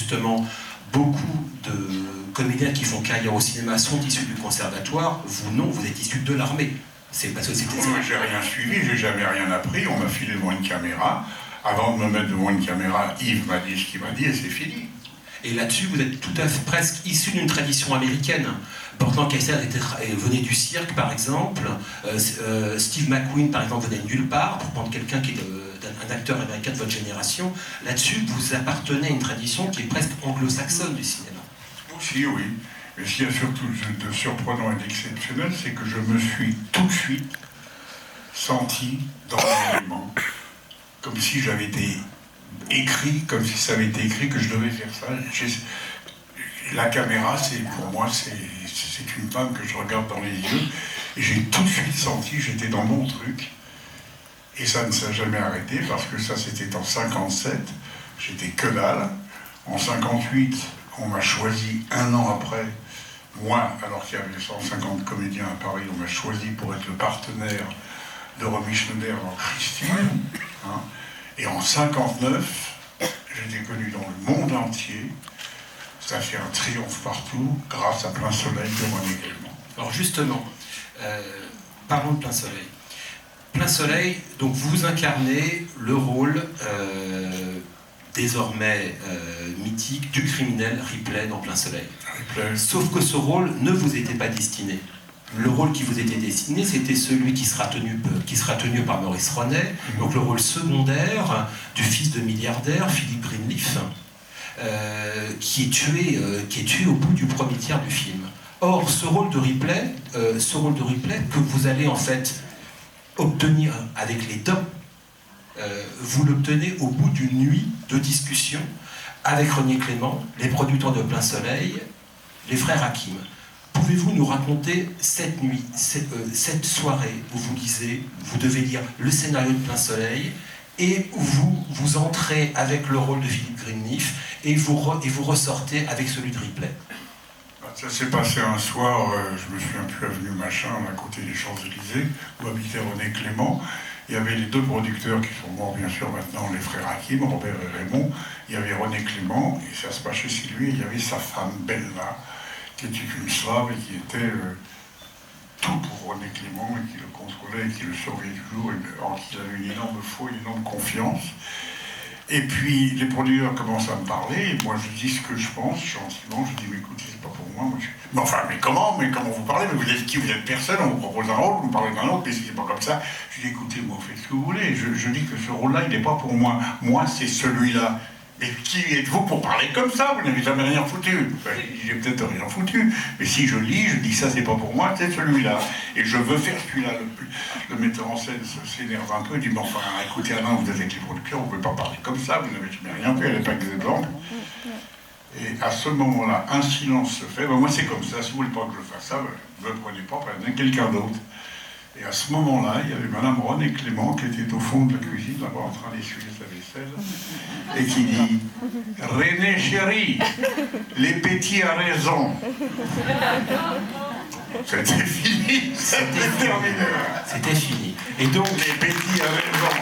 justement beaucoup de comédiens qui font carrière au cinéma sont issus du conservatoire. Vous non, vous êtes issus de l'armée. C'est parce que c'était... Moi, j'ai rien suivi, j'ai jamais rien appris. On m'a filé devant une caméra. Avant de me mettre devant une caméra, Yves m'a dit ce qu'il m'a dit et c'est fini. Et là-dessus, vous êtes tout à fait presque issu d'une tradition américaine. Burt Lancaster venait du cirque, par exemple. Steve McQueen, par exemple, venait de nulle part, pour prendre quelqu'un qui est un acteur américain de votre génération. Là-dessus, vous appartenez à une tradition qui est presque anglo-saxonne du cinéma. Aussi, oui. Mais ce qu'il y a surtout de surprenant et d'exceptionnel, c'est que je me suis tout de suite senti dans l'élément, comme si j'avais été écrit, comme si ça avait été écrit que je devais faire ça. La caméra, pour moi, c'est une femme que je regarde dans les yeux, et j'ai tout de suite senti, j'étais dans mon truc, et ça ne s'est jamais arrêté, parce que ça c'était en 57, j'étais que dalle. En 58, on m'a choisi un an après, moi, alors qu'il y avait 150 comédiens à Paris, on m'a choisi pour être le partenaire de Romy Schneider dans Christine. Hein. Et en 59, j'étais connu dans le monde entier. Ça a fait un triomphe partout, grâce à Plein Soleil de René Clément. Alors justement, parlons de Plein Soleil. Plein Soleil, donc vous incarnez le rôle désormais mythique du criminel Ripley dans Plein Soleil. Ripley. Sauf que ce rôle ne vous était pas destiné. Le rôle qui vous était destiné, c'était celui qui sera tenu par Maurice Ronet, donc le rôle secondaire du fils de milliardaire, Philippe Greenleaf, qui est tué au bout du premier tiers du film. Or, ce rôle de Ripley que vous allez en fait obtenir avec les dents, vous l'obtenez au bout d'une nuit de discussion avec René Clément, les producteurs de Plein Soleil, les frères Hakim. Pouvez-vous nous raconter cette nuit, cette soirée où vous devez lire le scénario de Plein Soleil et où vous entrez avec le rôle de Philippe Greenleaf et vous ressortez avec celui de Ripley? Ça s'est passé un soir, je me souviens plus, avenue Machin, à côté des Champs-Élysées, où habitait René Clément. Il y avait les deux producteurs qui sont morts, bien sûr, maintenant, les frères Hakim, Robert et Raymond. Il y avait René Clément, et ça se passait chez lui, et il y avait sa femme, Bella, qui était une slave et qui était tout pour René Clément, et qui le consolait, et qui le surveillait toujours, et en qui il avait une énorme foi, une énorme confiance. Et puis, les producteurs commencent à me parler, et moi je dis ce que je pense, gentiment, je dis, mais écoutez, c'est pas pour moi, mais enfin, mais comment vous parlez? Mais vous êtes qui? Vous êtes personne, on vous propose un rôle, vous me parlez d'un autre, mais c'est pas comme ça. Je dis, écoutez, moi, faites ce que vous voulez, je dis que ce rôle-là, il n'est pas pour moi. Moi, c'est celui-là. Mais qui êtes-vous pour parler comme ça? Vous n'avez jamais rien foutu. Enfin, j'ai peut-être rien foutu, mais si je lis, je dis ça c'est pas pour moi, c'est celui-là. Et je veux faire celui-là. Le metteur en scène s'énerve un peu, il dit, mais enfin, écoutez Alain, vous êtes avec les producteurs, vous ne pouvez pas parler comme ça, vous n'avez jamais rien fait, elle n'est pas exemples. Et à ce moment-là, un silence se fait. Ben, moi c'est comme ça, si vous ne voulez pas que je fasse ça, ne me prenez pas, prenez quelqu'un d'autre. Et à ce moment-là, il y avait Madame René Clément qui était au fond de la cuisine, là-bas en train d'essuyer sa vaisselle, et qui dit « René chéri, les petits a raison ». C'était fini, c'était terminé. C'était fini. Et donc, les petits a raison.